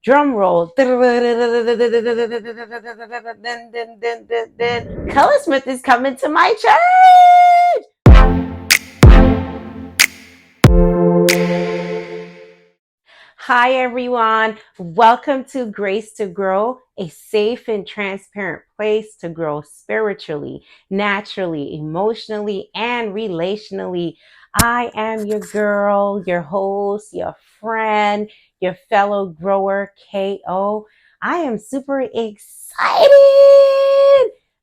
Drum roll. ColazSmith is coming to my church. Hi, everyone. Welcome to Grace to Grow, a safe and transparent place to grow spiritually, naturally, emotionally, and relationally. I am your girl, your host, your friend, your fellow grower, KO. I am super excited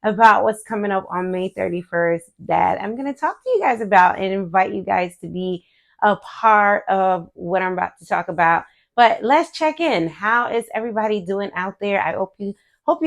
about what's coming up on May 31st that I'm going to talk to you guys about and invite you guys to be a part of what I'm about to talk about. But let's check in. How is everybody doing out there? I hope you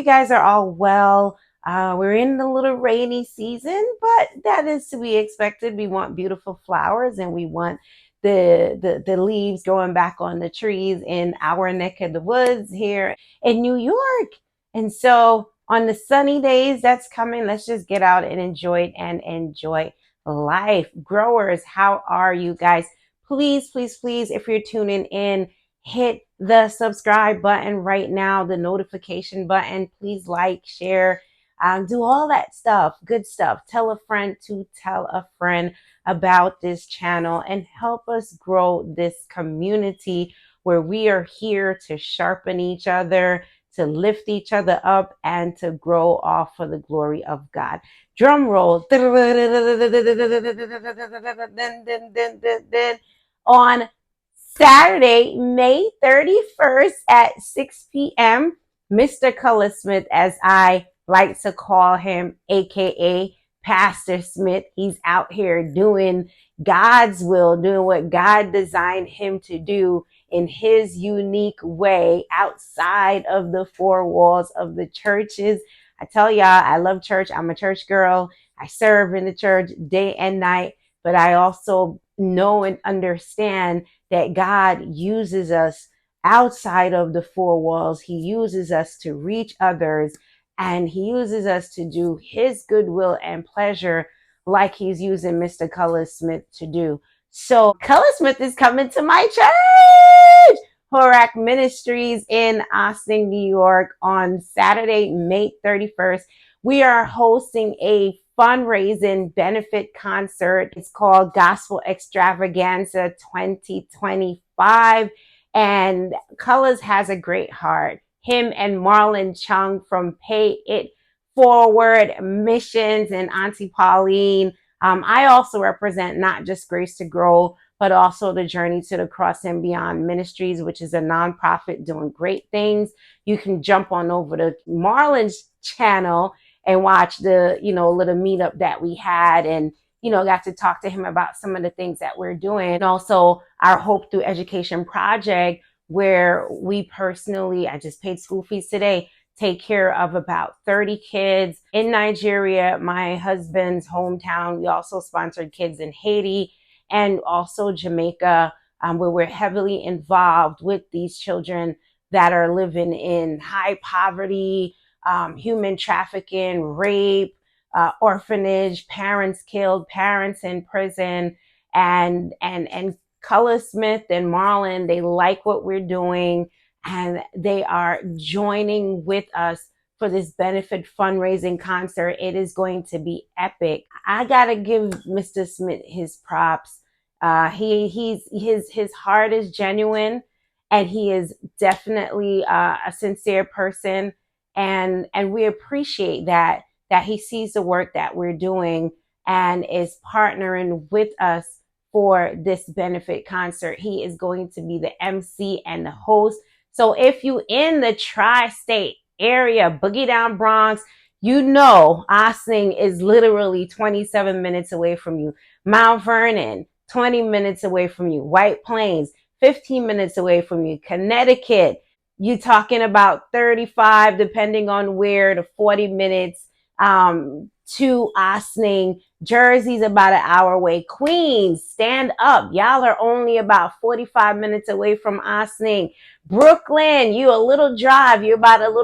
guys are all well. We're in the little rainy season, but that is to be expected. We want beautiful flowers and we want the leaves growing back on the trees in our neck of the woods here in New York. And so on the sunny days that's coming, let's just get out and enjoy it and enjoy life. Growers, how are you guys? Please, please, please, if you're tuning in, hit the subscribe button right now, the notification button. Please like, share, do all that stuff, good stuff. Tell a friend to tell a friend about this channel and help us grow this community where we are here to sharpen each other, to lift each other up, and to grow all for the glory of God. Drum roll. On Saturday, May 31st at 6 p.m., Mr. Colaz Smith, as I like to call him, aka Pastor Smith, he's out here doing God's will, doing what God designed him to do in his unique way outside of the four walls of the churches. I tell y'all, I love church. I'm a church girl. I serve in the church day and night, but I also know and understand that God uses us outside of the four walls. He uses us to reach others, and he uses us to do his goodwill and pleasure like he's using Mr. Colaz Smith to do. So Colaz Smith is coming to my church, HORAC Ministries in Ossining, New York on Saturday, May 31st. We are hosting a fundraising benefit concert. It's called Gospel Extravaganza 2025. And Colaz has a great heart. Him and Marlon Chung from Pay It Forward Missions and Auntie Pauline. I also represent not just Grace to Grow, but also the Journey to the Cross and Beyond Ministries, which is a nonprofit doing great things. You can jump on over to Marlon's channel and watch the, little meetup that we had, and, got to talk to him about some of the things that we're doing. And also our Hope Through Education project, where we personally, I just paid school fees today, take care of about 30 kids in Nigeria, my husband's hometown. We also sponsored kids in Haiti and also Jamaica, where we're heavily involved with these children that are living in high poverty, human trafficking, rape, orphanage, parents killed, parents in prison, and Colaz Smith and Marlon, they like what we're doing, and they are joining with us for this benefit fundraising concert. It is going to be epic. I gotta give Mr. Smith his props. His heart is genuine, and he is definitely a sincere person. And we appreciate that he sees the work that we're doing and is partnering with us for this benefit concert. He is going to be the MC and the host. So if you in the tri-state area, Boogie Down Bronx, Ossining is literally 27 minutes away from you. Mount Vernon, 20 minutes away from you. White Plains, 15 minutes away from you. Connecticut, you talking about 35, depending on where, to 40 minutes to Ossining. Jersey's about an hour away. Queens, stand up. Y'all are only about 45 minutes away from Ossining. Brooklyn, you a little drive. You're about an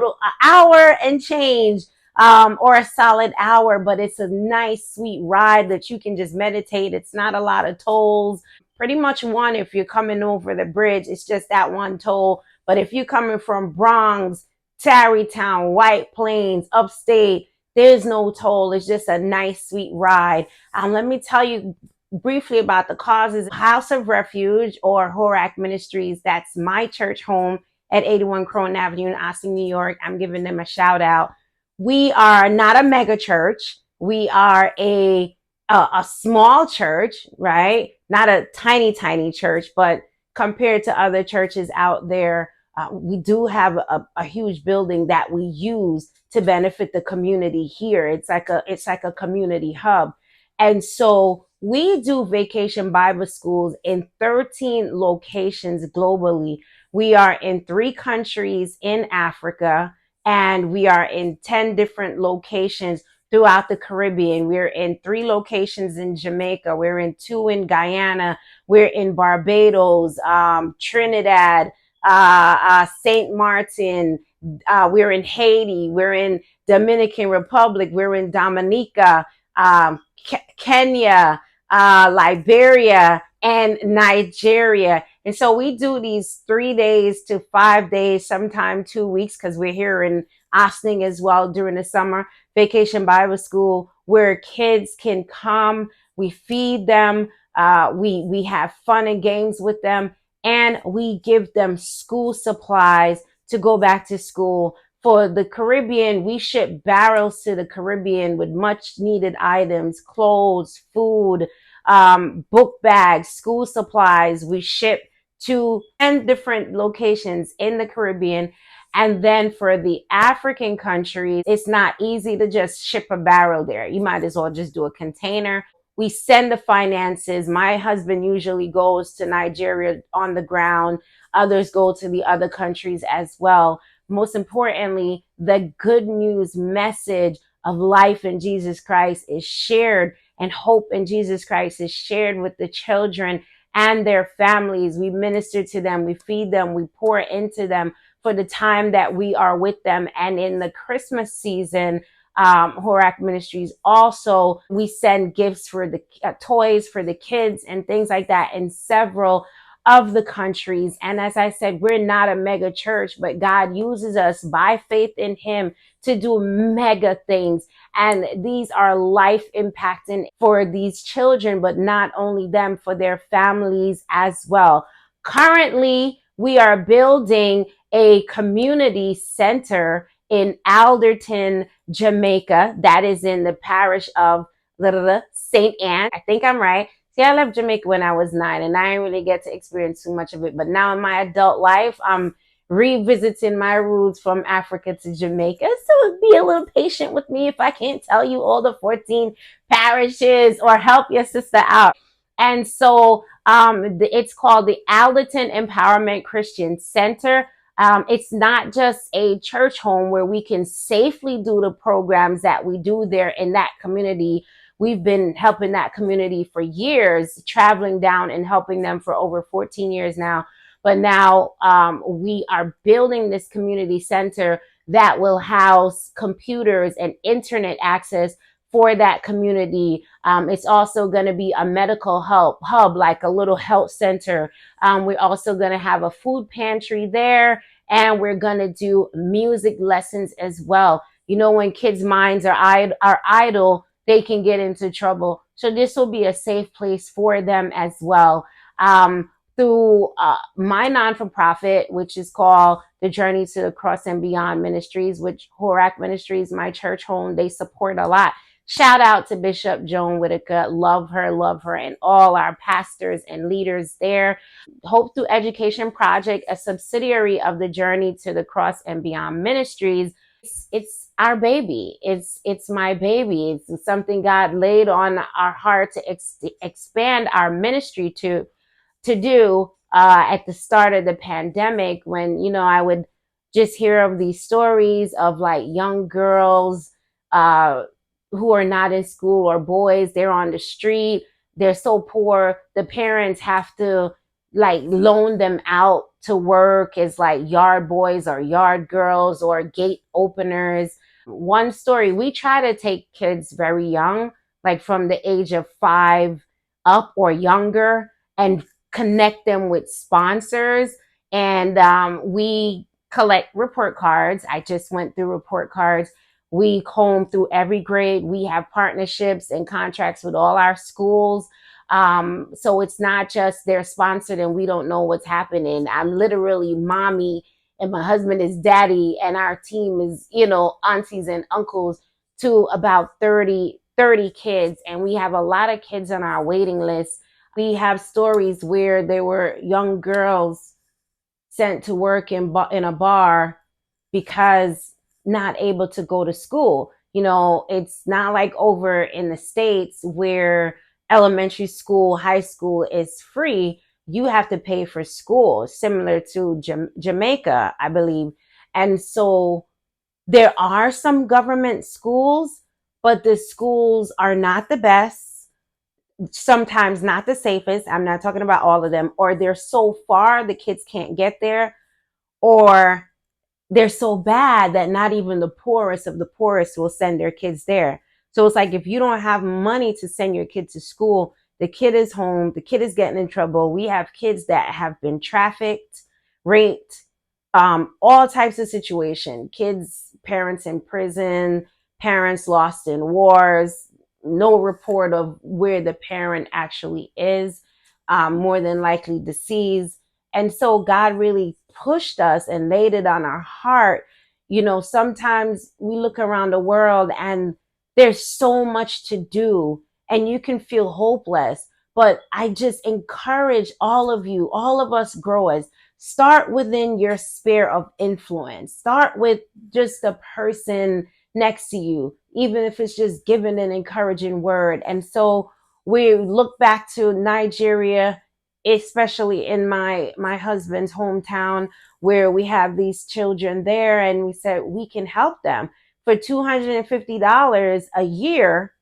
hour and change, or a solid hour, but it's a nice, sweet ride that you can just meditate. It's not a lot of tolls. Pretty much one if you're coming over the bridge. It's just that one toll. But if you're coming from Bronx, Tarrytown, White Plains, upstate, there's no toll. It's just a nice, sweet ride. Let me tell you briefly about the causes. House of Refuge, or HORAC Ministries, that's my church home at 81 Croton Avenue in Ossining, New York. I'm giving them a shout out. We are not a mega church. We are a small church, right? Not a tiny church, but compared to other churches out there, we do have a huge building that we use to benefit the community here. It's like a community hub. And so we do vacation Bible schools in 13 locations globally. We are in 3 countries in Africa, and we are in 10 different locations throughout the Caribbean. We're in 3 locations in Jamaica. We're in 2 in Guyana. We're in Barbados, Trinidad, St. Martin. We're in Haiti. We're in Dominican Republic. We're in Dominica, Kenya, Liberia, and Nigeria. And so we do these 3 days to 5 days, sometime 2 weeks, because we're here in Ossining as well during the summer vacation Bible school, where kids can come. We feed them. We have fun and games with them, and we give them school supplies to go back to school. For the Caribbean, we ship barrels to the Caribbean with much needed items, clothes, food, book bags, school supplies. We ship to 10 different locations in the Caribbean. And then for the African countries, it's not easy to just ship a barrel there. You might as well just do a container. We send the finances. My husband usually goes to Nigeria on the ground. Others go to the other countries as well. Most importantly, the good news message of life in Jesus Christ is shared, and hope in Jesus Christ is shared with the children and their families. We minister to them, we feed them, we pour into them for the time that we are with them. And in the Christmas season, HORAC Ministries also, we send gifts for the toys for the kids and things like that in several of the countries. And as I said, we're not a mega church, but God uses us by faith in Him to do mega things. And these are life impacting for these children, but not only them, for their families as well. Currently, we are building a community center in Alderton, Jamaica. That is in the parish of St. Anne. I think I'm right. See, I left Jamaica when I was 9, and I didn't really get to experience too much of it. But now in my adult life, I'm revisiting my roots from Africa to Jamaica. So be a little patient with me if I can't tell you all the 14 parishes or help your sister out. And so it's called the Alderton Empowerment Christian Center. It's not just a church home where we can safely do the programs that we do there in that community. We've been helping that community for years, traveling down and helping them for over 14 years now. But now we are building this community center that will house computers and internet access for that community. It's also going to be a medical hub, like a little health center. We're also going to have a food pantry there, and we're going to do music lessons as well. You know, when kids' minds are idle, they can get into trouble. So this will be a safe place for them as well. Through my non-for-profit, which is called the Journey to the Cross and Beyond Ministries, which HORAC Ministries, my church home, they support a lot. Shout out to Bishop Joan Whitaker. Love her, and all our pastors and leaders there. Hope Through Education Project, a subsidiary of the Journey to the Cross and Beyond Ministries. It's our baby. It's my baby. It's something God laid on our heart to expand our ministry to do at the start of the pandemic, when, you know, I would just hear of these stories of like young girls who are not in school, or boys, they're on the street, they're so poor, the parents have to like loan them out to work as like yard boys or yard girls or gate openers. One story, we try to take kids very young, like from the age of 5 up or younger, and connect them with sponsors. And we collect report cards. I just went through report cards. We comb through every grade. We have partnerships and contracts with all our schools. So it's not just they're sponsored and we don't know what's happening. I'm literally mommy and my husband is daddy, and our team is, aunties and uncles to about 30 kids. And we have a lot of kids on our waiting list. We have stories where there were young girls sent to work in a bar because not able to go to school. It's not like over in the States where elementary school, high school is free. You have to pay for school, similar to Jamaica, I believe. And so there are some government schools, but the schools are not the best, sometimes not the safest. I'm not talking about all of them, or they're so far the kids can't get there, or they're so bad that not even the poorest of the poorest will send their kids there. So it's like, if you don't have money to send your kid to school, the kid is home, the kid is getting in trouble. We have kids that have been trafficked, raped, all types of situations. Kids, parents in prison, parents lost in wars, no report of where the parent actually is, more than likely deceased. And so God really pushed us and laid it on our heart. Sometimes we look around the world and there's so much to do and you can feel hopeless. But I just encourage all of you, all of us growers, start within your sphere of influence. Start with just the person next to you, even if it's just giving an encouraging word. And so we look back to Nigeria, especially in my husband's hometown, where we have these children there, and we said we can help them for $250 a year,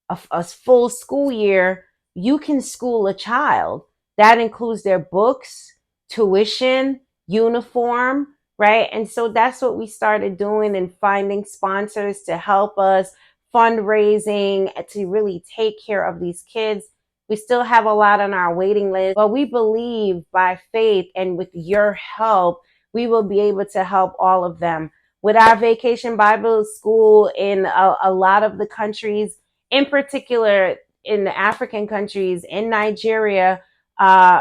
a full school year. You can school a child. That includes their books, tuition, uniform, right? And so that's what we started doing, and finding sponsors to help us, fundraising to really take care of these kids. We still have a lot on our waiting list, but we believe by faith and with your help, we will be able to help all of them. With our Vacation Bible School in a lot of the countries, in particular in the African countries, in Nigeria,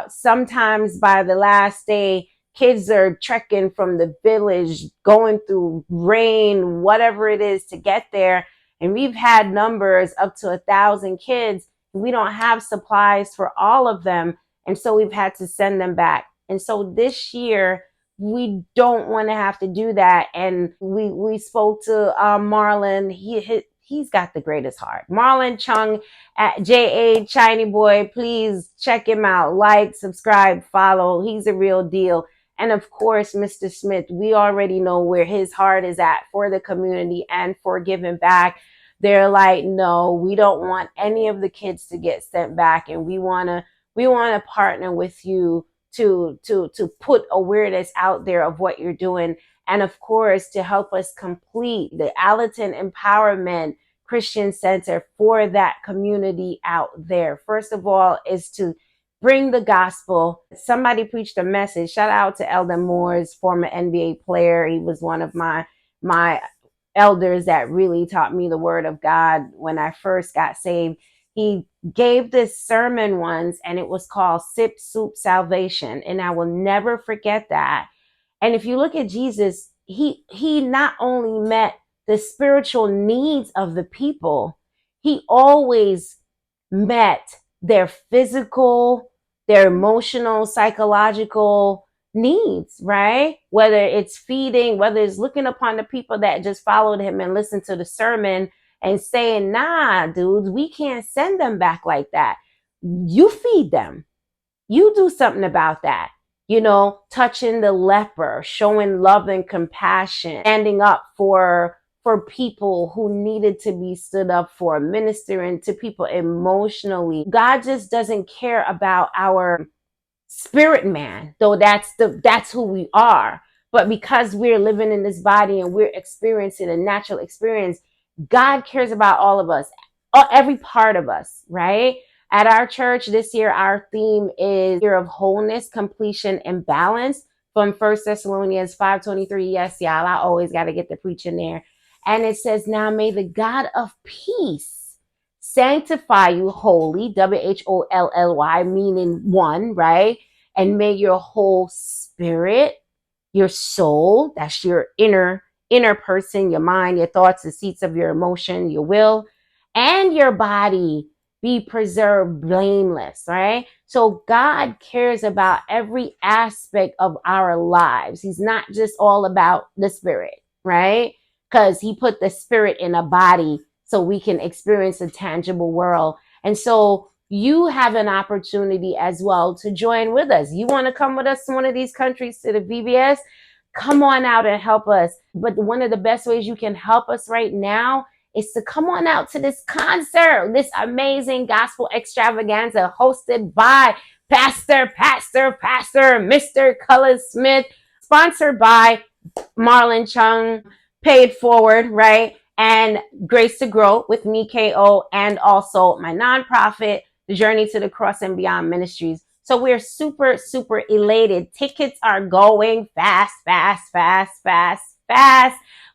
sometimes by the last day, kids are trekking from the village, going through rain, whatever it is, to get there. And we've had numbers up to 1,000 kids. We don't have supplies for all of them. And so we've had to send them back. And so this year, we don't want to have to do that. And we spoke to Marlon. He's got the greatest heart. Marlon Chung at JA Chiny Boy. Please check him out. Like, subscribe, follow. He's a real deal. And of course, Mr. Smith, we already know where his heart is at for the community and for giving back. They're like, no, we don't want any of the kids to get sent back. And we want to partner with you to put awareness out there of what you're doing. And of course, to help us complete the Allerton Empowerment Christian Center for that community out there. First of all, is to bring the gospel. Somebody preached a message. Shout out to Eldon Moore's former NBA player. He was one of my elders that really taught me the word of God when I first got saved. He gave this sermon once, and it was called Sip Soup Salvation. And I will never forget that. And if you look at Jesus, he not only met the spiritual needs of the people, he always met their physical, their emotional, psychological needs, right? Whether it's feeding, whether it's looking upon the people that just followed him and listened to the sermon and saying, nah, dudes, we can't send them back like that. You feed them. You do something about that. Touching the leper, showing love and compassion, standing up for people who needed to be stood up for, ministering to people emotionally. God just doesn't care about our spirit man, though that's who we are. But because we're living in this body and we're experiencing a natural experience, God cares about all of us, every part of us, right? At our church this year, our theme is year of wholeness, completion, and balance. from 1 Thessalonians 5:23. Yes, y'all, I always got to get the preaching there. And it says, now may the God of peace sanctify you wholly, WHOLLY, meaning one, right? And may your whole spirit, your soul, that's your inner person, your mind, your thoughts, the seats of your emotion, your will, and your body be preserved blameless, right? So God cares about every aspect of our lives. He's not just all about the spirit, right? Because he put the spirit in a body so we can experience a tangible world. And so you have an opportunity as well to join with us. You want to come with us to one of these countries, to the VBS? Come on out and help us. But one of the best ways you can help us right now is to come on out to this concert, this amazing gospel extravaganza hosted by Pastor Mr. Colaz Smith, sponsored by Marlon Chung, paid forward, right? And Grace to Grow with me, KO, and also my nonprofit, the Journey to the Cross and Beyond Ministries. So we're super, super elated. Tickets are going fast.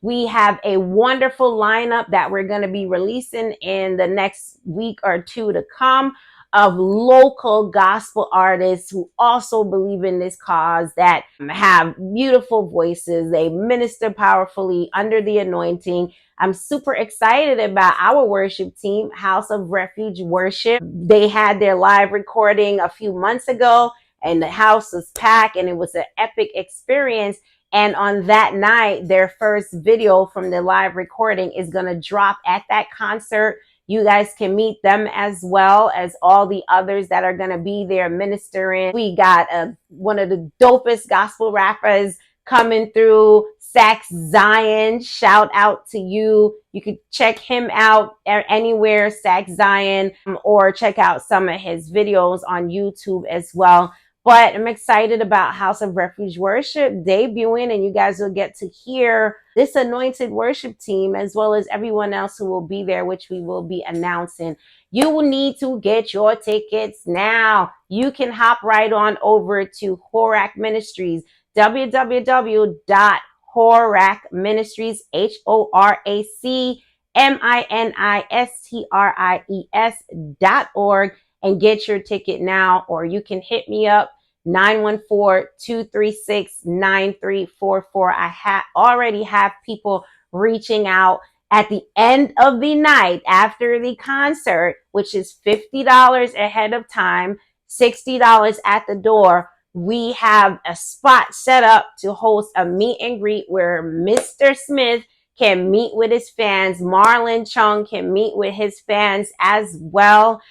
We have a wonderful lineup that we're going to be releasing in the next week or two to come, of local gospel artists who also believe in this cause, that have beautiful voices. They minister powerfully under the anointing. I'm super excited about our worship team, House of Refuge Worship. They had their live recording a few months ago, and the house was packed, and it was an epic experience. And on that night, their first video from the live recording is going to drop at that concert. You guys can meet them as well as all the others that are going to be there ministering. We got one of the dopest gospel rappers coming through, Sax Zion. Shout out to you. You could check him out anywhere, Sax Zion, or check out some of his videos on YouTube as well. But I'm excited about House of Refuge Worship debuting, and you guys will get to hear this anointed worship team as well as everyone else who will be there, which we will be announcing. You will need to get your tickets now. You can hop right on over to HORAC Ministries, www.HORACMinistries, HORACMinistries.org, and get your ticket now. Or you can hit me up, 914-236-9344. I already have people reaching out at the end of the night after the concert, which is $50 ahead of time, $60 at the door. We have a spot set up to host a meet and greet where Mr. Smith can meet with his fans. Marlon Chung can meet with his fans as well.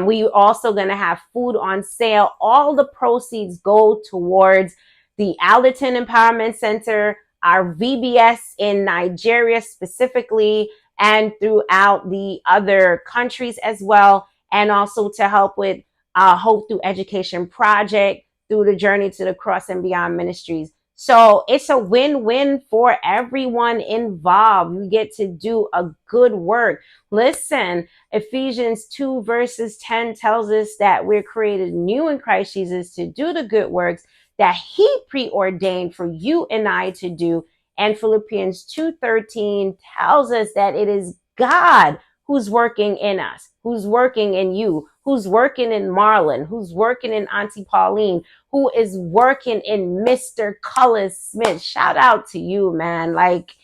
We also going to have food on sale. All the proceeds go towards the Alderton Empowerment Center, our VBS in Nigeria specifically, and throughout the other countries as well. And also to help with Hope Through Education Project through the Journey to the Cross and Beyond Ministries. So it's a win-win for everyone involved. You get to do a good work. Listen, Ephesians 2 verses 10 tells us that we're created new in Christ Jesus to do the good works that he preordained for you and I to do. And Philippians 2:13 tells us that it is God who's working in us, who's working in you, who's working in Marlon, who's working in Auntie Pauline, who is working in Mr. Colaz Smith. Shout out to you, man. Like,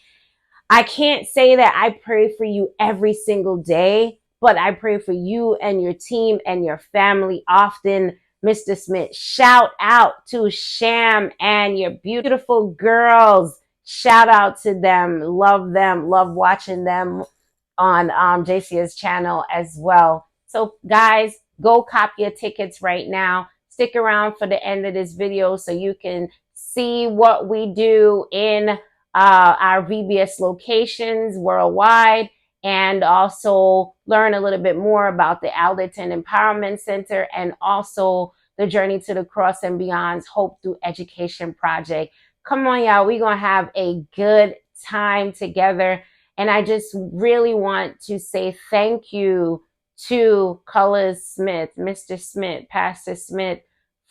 I can't say that I pray for you every single day, but I pray for you and your team and your family often, Mr. Smith. Shout out to Sham and your beautiful girls. Shout out to them. Love them. Love watching them on JC's channel as well. So guys, go cop your tickets right now. Stick around for the end of this video so you can see what we do in our VBS locations worldwide, and also learn a little bit more about the Alderton Empowerment Center and also the Journey to the Cross and Beyond's Hope Through Education Project. Come on, y'all. We're going to have a good time together. And I just really want to say thank you to Colaz Smith, Mr. Smith, Pastor Smith,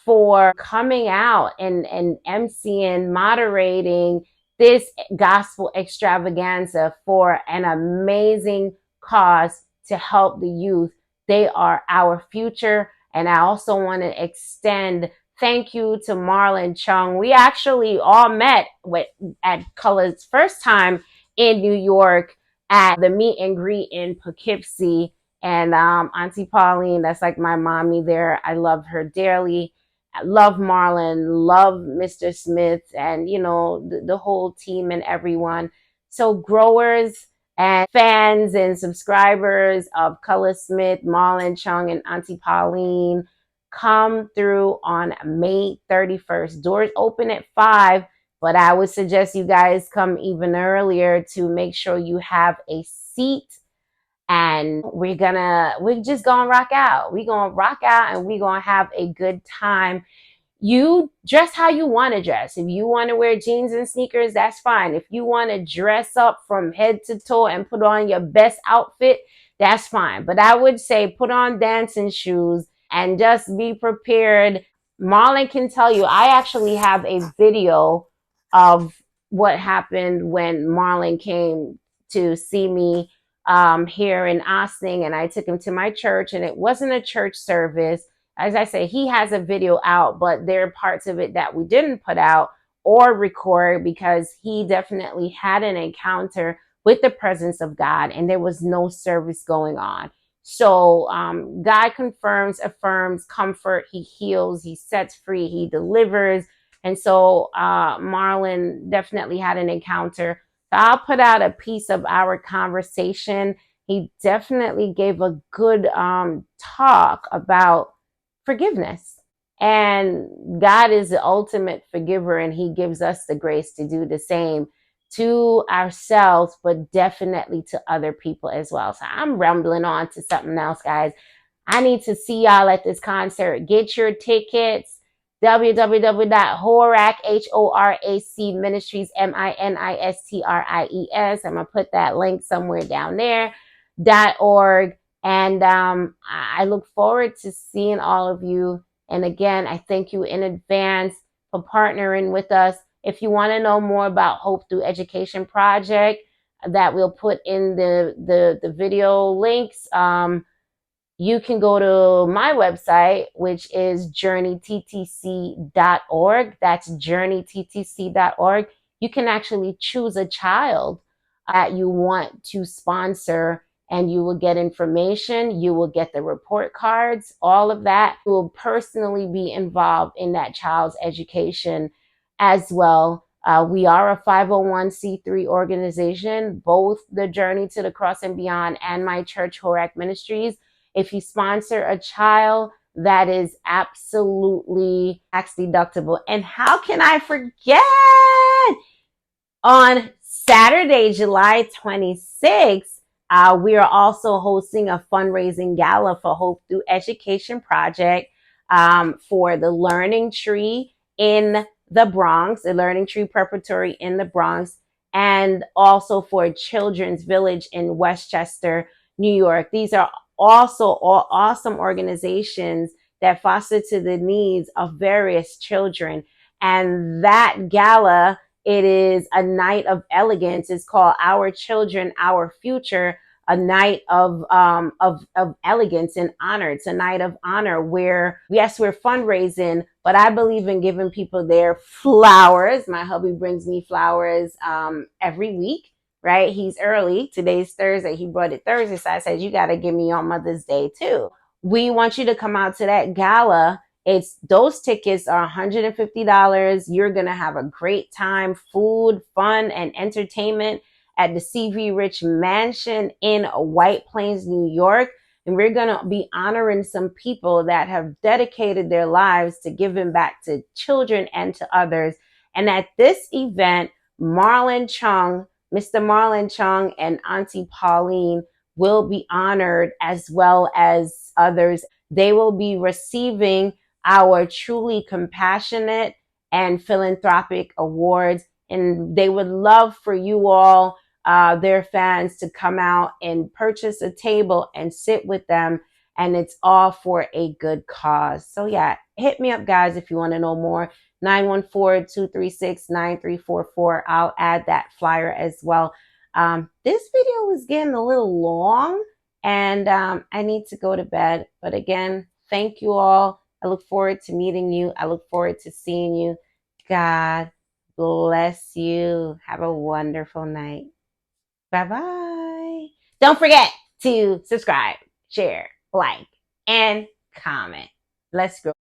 for coming out and emceeing, moderating this gospel extravaganza for an amazing cause to help the youth. They are our future. And I also want to extend thank you to Marlon Chung. We actually all met at Color's first time in New York at the meet and greet in Poughkeepsie. And Auntie Pauline, that's like my mommy there. I love her dearly. I love Marlon, love Mr. Smith, and the whole team and everyone. So growers and fans and subscribers of Colaz Smith, Marlon Chung, and Auntie Pauline, come through on May 31st. Doors open at 5, but I would suggest you guys come even earlier to make sure you have a seat. And we're just gonna rock out. We're gonna rock out and we're gonna have a good time. You dress how you want to dress. If you want to wear jeans and sneakers, that's fine. If you want to dress up from head to toe and put on your best outfit, that's fine. But I would say put on dancing shoes and just be prepared. Marlon can tell you, I actually have a video of what happened when Marlon came to see me here in Ossining, and I took him to my church, and it wasn't a church service. As I say, he has a video out, but there are parts of it that we didn't put out or record because he definitely had an encounter with the presence of God and there was no service going on. So God confirms, affirms, comfort, he heals, he sets free, he delivers. And so Marlon definitely had an encounter. So I'll put out a piece of our conversation. He definitely gave a good talk about forgiveness. And God is the ultimate forgiver, and he gives us the grace to do the same to ourselves, but definitely to other people as well. So I'm rambling on to something else, guys. I need to see y'all at this concert. Get your tickets. www.HORAC, HORAC Ministries, MINISTRIES. I'm going to put that link somewhere down there. .org. And I look forward to seeing all of you. And again, I thank you in advance for partnering with us. If you want to know more about Hope Through Education Project, that we'll put in the video links, you can go to my website, which is journeyttc.org. That's journeyttc.org. You can actually choose a child that you want to sponsor, and you will get information. You will get the report cards, all of that. You will personally be involved in that child's education as well. We are a 501c3 organization, both the Journey to the Cross and Beyond and my church, HORAC Ministries. If you sponsor a child, that is absolutely tax deductible. And how can I forget? On Saturday, July 26th, we are also hosting a fundraising gala for Hope Through Education Project for the Learning Tree in the Bronx, the Learning Tree Preparatory in the Bronx, and also for Children's Village in Westchester, New York. These are also all awesome organizations that foster to the needs of various children. And that gala, it is a night of elegance. It's called Our Children, Our Future, a night of elegance and honor. It's a night of honor where, yes, we're fundraising, but I believe in giving people their flowers. My hubby brings me flowers every week, right? He's early. Today's Thursday. He brought it Thursday. So I said, you got to give me on Mother's Day too. We want you to come out to that gala. Those tickets are $150. You're going to have a great time, food, fun, and entertainment at the CV Rich Mansion in White Plains, New York. And we're going to be honoring some people that have dedicated their lives to giving back to children and to others. And at this event, Marlon Chung, Mr. Marlon Chung, and Auntie Pauline will be honored, as well as others. They will be receiving our truly compassionate and philanthropic awards. And they would love for you all, their fans, to come out and purchase a table and sit with them and it's all for a good cause. So yeah, hit me up, guys, if you want to know more. 914-236-9344. I'll add that flyer as well. This video was getting a little long, and I need to go to bed. But again, thank you all. I look forward to meeting you. I look forward to seeing you. God bless you. Have a wonderful night. Bye-bye. Don't forget to subscribe, share, like, and comment. Let's go.